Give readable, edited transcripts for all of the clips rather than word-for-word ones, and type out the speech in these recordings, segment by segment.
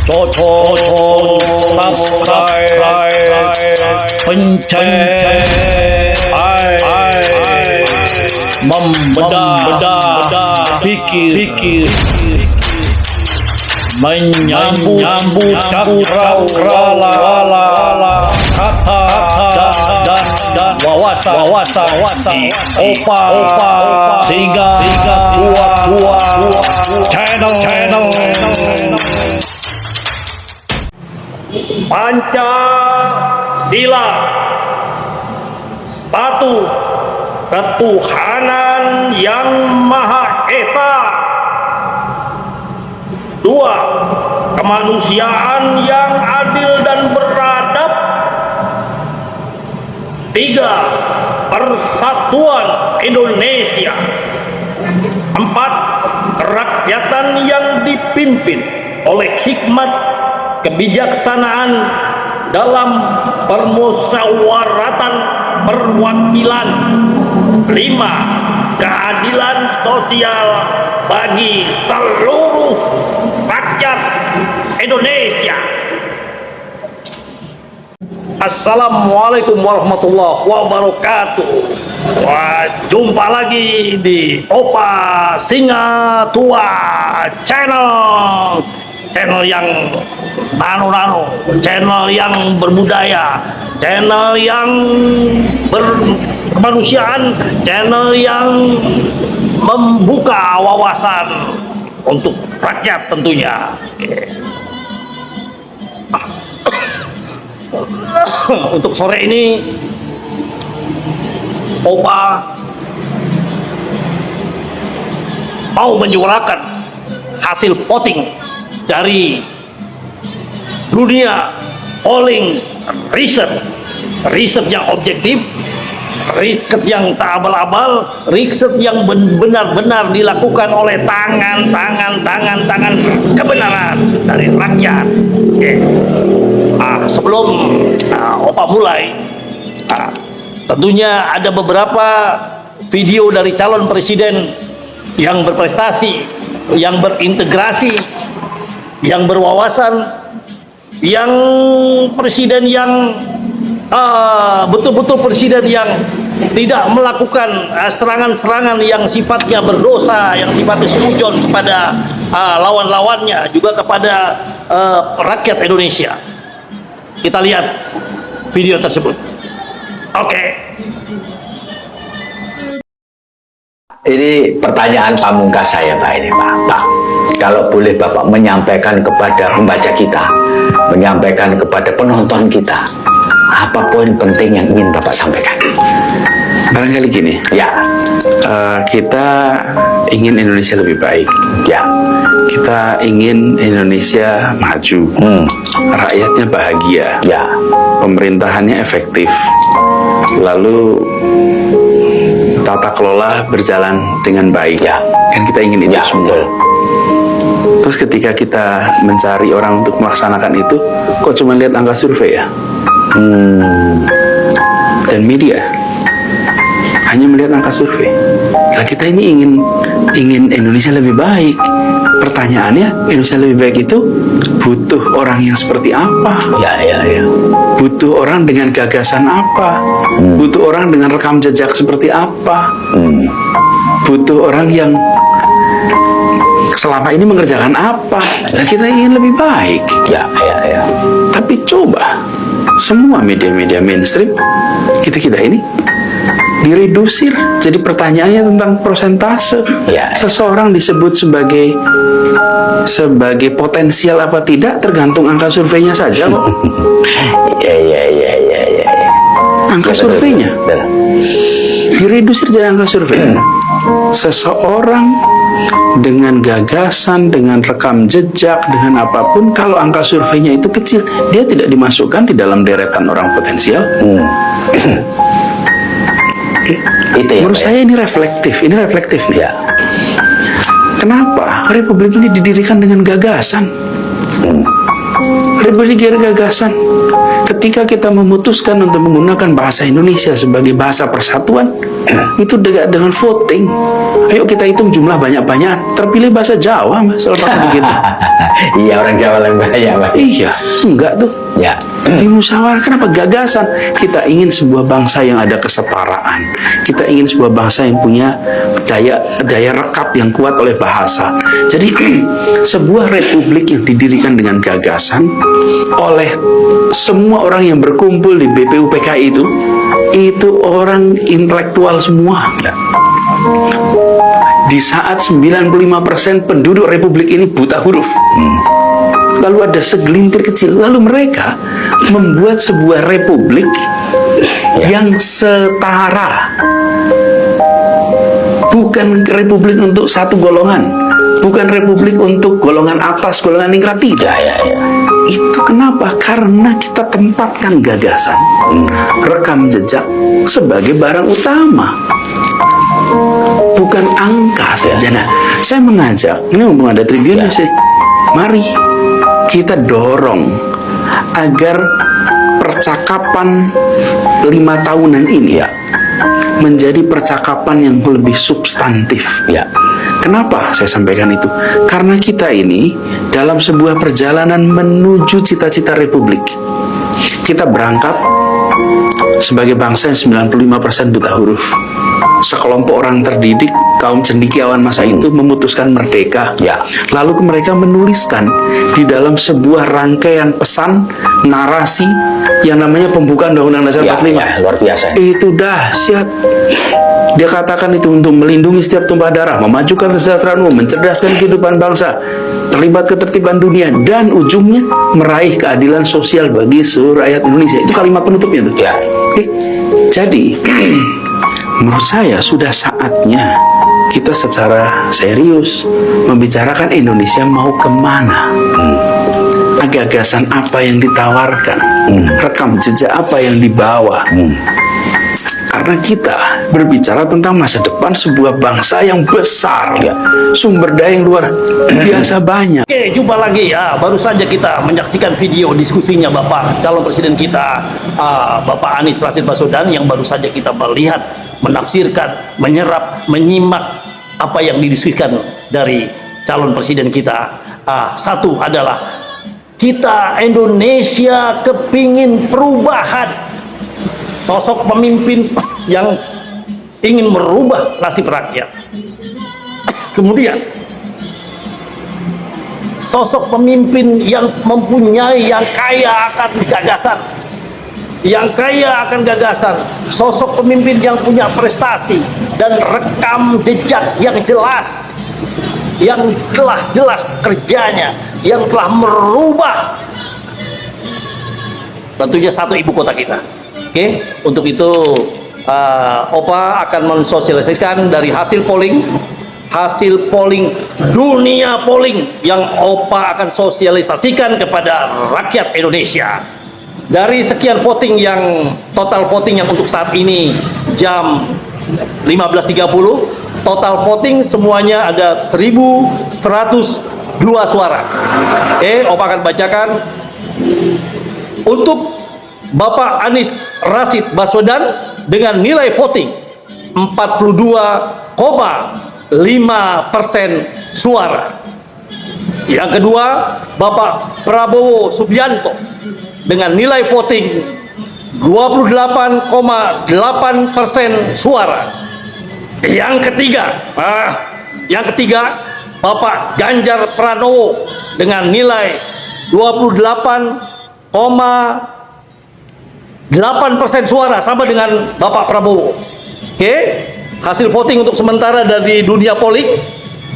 cocok, subscribe, pencet, membedah, pikir, menyambut cakrawala, kata dan wawasan, opa, sehingga channel Pancasila. Satu, ketuhanan yang Maha Esa. Dua, kemanusiaan yang adil dan beradab. Tiga, persatuan Indonesia. Empat, kerakyatan yang dipimpin oleh hikmat kebijaksanaan dalam permusyawaratan perwakilan. Lima, keadilan sosial bagi seluruh rakyat Indonesia. Assalamualaikum warahmatullahi wabarakatuh. Jumpa lagi di Opa Singa Tua channel yang nano, channel yang berbudaya, channel yang berkemanusiaan, channel yang membuka wawasan untuk rakyat tentunya. Untuk sore ini Opa mau menyuarakan hasil voting dari dunia polling riset yang objektif, riset yang tak abal-abal, riset yang benar-benar dilakukan oleh tangan kebenaran dari rakyat. Sebelum Opa mulai, tentunya ada beberapa video dari calon presiden yang berprestasi, yang berintegrasi, yang berwawasan, yang presiden yang betul-betul presiden yang tidak melakukan serangan-serangan yang sifatnya berdosa, yang sifatnya seujon kepada lawan-lawannya, juga kepada rakyat Indonesia. Kita lihat video tersebut. Oke. Ini pertanyaan pamungkas saya, Pak, ini, Pak. Pak, kalau boleh Bapak menyampaikan kepada pembaca kita, menyampaikan kepada penonton kita, apa poin penting yang ingin Bapak sampaikan? Barangkali gini, ya, kita ingin Indonesia lebih baik. ya, Kita ingin Indonesia maju, rakyatnya bahagia, ya, pemerintahannya efektif, lalu tata kelola berjalan dengan baik. ya, Kan kita ingin itu ya, semua. betul. Terus ketika kita mencari orang untuk melaksanakan itu, kok cuma lihat angka survei ya? Dan media hanya melihat angka survei. Nah, kita ini ingin Indonesia lebih baik. Pertanyaannya, Indonesia lebih baik itu butuh orang yang seperti apa? Ya. Butuh orang dengan gagasan apa? Butuh orang dengan rekam jejak seperti apa? Butuh orang yang selama ini mengerjakan apa? Nah, kita ingin lebih baik. Ya. Tapi coba semua media-media mainstream kita ini diredusir. Jadi pertanyaannya tentang persentase. Ya. Seseorang disebut sebagai potensial apa tidak tergantung angka surveinya saja kok. Ya. Angka Ya, surveinya betul. diredusir jadi angka survei. Seseorang dengan gagasan, dengan rekam jejak, dengan apapun, kalau angka surveinya itu kecil, dia tidak dimasukkan di dalam deretan orang potensial. Itu ya, Menurut Pak, saya ini reflektif nih. ya. Kenapa Republik ini didirikan dengan gagasan? berbagai gagasan. Ketika kita memutuskan untuk menggunakan bahasa Indonesia sebagai bahasa persatuan, itu dengan voting. Ayo kita hitung jumlah banyak-banyak. Terpilih bahasa Jawa, Mas. Selepas begitu. Iya, orang Jawa lebih banyak, Pak. Iya, enggak tuh. Ya. Dimusyawarahkan. Kenapa? Gagasan. Kita ingin sebuah bangsa yang ada kesetaraan. Kita ingin sebuah bangsa yang punya daya rekat yang kuat oleh bahasa. Jadi sebuah republik yang didirikan dengan gagasan oleh semua orang yang berkumpul di BPUPKI itu orang intelektual semua. Di saat 95% penduduk republik ini buta huruf. Lalu ada segelintir kecil, lalu mereka membuat sebuah republik yang setara. Bukan republik untuk satu golongan, bukan republik untuk golongan atas, golongan ningrat, tidak. Itu kenapa? Karena kita tempatkan gagasan, rekam jejak sebagai barang utama, bukan angka saja. Nah, saya mengajak, ini mumpung ada tribunnya sih, mari kita dorong agar percakapan 5 tahunan ini menjadi percakapan yang lebih substantif. Kenapa saya sampaikan itu? Karena kita ini dalam sebuah perjalanan menuju cita-cita republik. Kita berangkat sebagai bangsa yang 95% buta huruf. Sekelompok orang terdidik, kaum cendekiawan masa itu memutuskan merdeka. Lalu mereka menuliskan di dalam sebuah rangkaian pesan, narasi yang namanya pembukaan Undang-Undang Dasar 45. Luar biasa. Itu dahsyat. Dia katakan itu untuk melindungi setiap tumpah darah, memajukan kesejahteraan umum, mencerdaskan kehidupan bangsa, terlibat ketertiban dunia, dan ujungnya meraih keadilan sosial bagi seluruh rakyat Indonesia. Itu kalimat penutupnya tuh. Oke. Jadi menurut saya sudah saatnya kita secara serius membicarakan Indonesia mau kemana, gagasan apa yang ditawarkan, rekam jejak apa yang dibawa. Karena kita berbicara tentang masa depan sebuah bangsa yang besar, sumber daya yang luar biasa banyak. Oke, jumpa lagi ya. Baru saja kita menyaksikan video diskusinya Bapak calon presiden kita, Bapak Anies Rashid Baswedan, yang baru saja kita melihat, menafsirkan, menyerap, menyimak apa yang didiskusikan dari calon presiden kita. Satu adalah kita Indonesia kepingin perubahan, sosok pemimpin yang ingin merubah nasib rakyat. Kemudian sosok pemimpin yang mempunyai, yang kaya akan gagasan, sosok pemimpin yang punya prestasi dan rekam jejak yang jelas, yang telah jelas kerjanya, yang telah merubah tentunya satu ibu kota kita. Oke, untuk itu Opa akan mensosialisasikan dari hasil polling dunia polling yang Opa akan sosialisasikan kepada rakyat Indonesia. Dari sekian voting yang total voting yang untuk saat ini jam 15.30, total voting semuanya ada 1.102 suara. Oke, Opa akan bacakan. Untuk Bapak Anies Rashid Baswedan dengan nilai voting 42,5% suara. Yang kedua, Bapak Prabowo Subianto dengan nilai voting 28,8% suara. Yang ketiga, Bapak Ganjar Pranowo dengan nilai 28,8% suara, sama dengan Bapak Prabowo. Oke, hasil voting untuk sementara dari dunia polling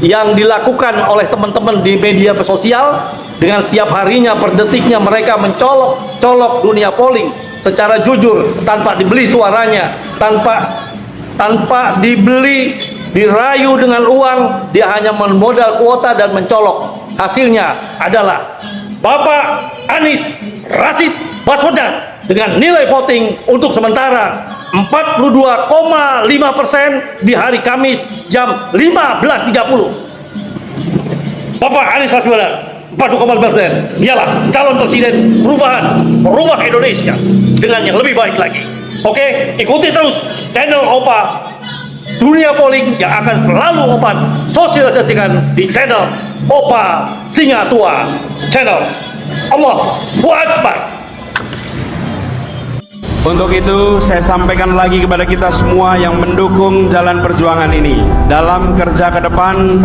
yang dilakukan oleh teman-teman di media sosial, dengan setiap harinya per detiknya mereka mencolok dunia polling secara jujur, tanpa dibeli suaranya, tanpa dirayu dengan uang. Dia hanya memodal kuota dan mencolok. Hasilnya adalah Bapak Anies Rashid Baswedan dengan nilai voting untuk sementara 42,5% di hari Kamis jam 15.30. Bapak Anies Baswedan. 4,4%. Dialah calon presiden perubahan, merubah Indonesia dengan yang lebih baik lagi. Oke, ikuti terus channel Opa Dunia Polling yang akan selalu Opa sosialisasikan di channel Opa Singa Tua channel. Allahu Akbar. Untuk itu saya sampaikan lagi kepada kita semua yang mendukung jalan perjuangan ini. Dalam kerja ke depan,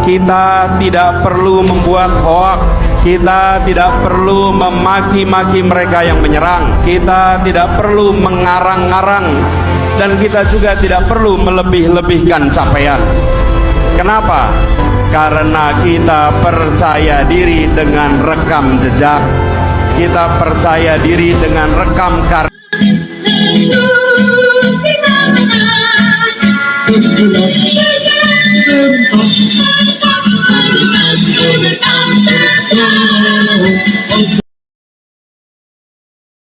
kita tidak perlu membuat hoak, kita tidak perlu memaki-maki mereka yang menyerang, kita tidak perlu mengarang-arang, dan kita juga tidak perlu melebih-lebihkan capaian. Kenapa? Karena kita percaya diri dengan rekam jejak, kita percaya diri dengan rekam karya.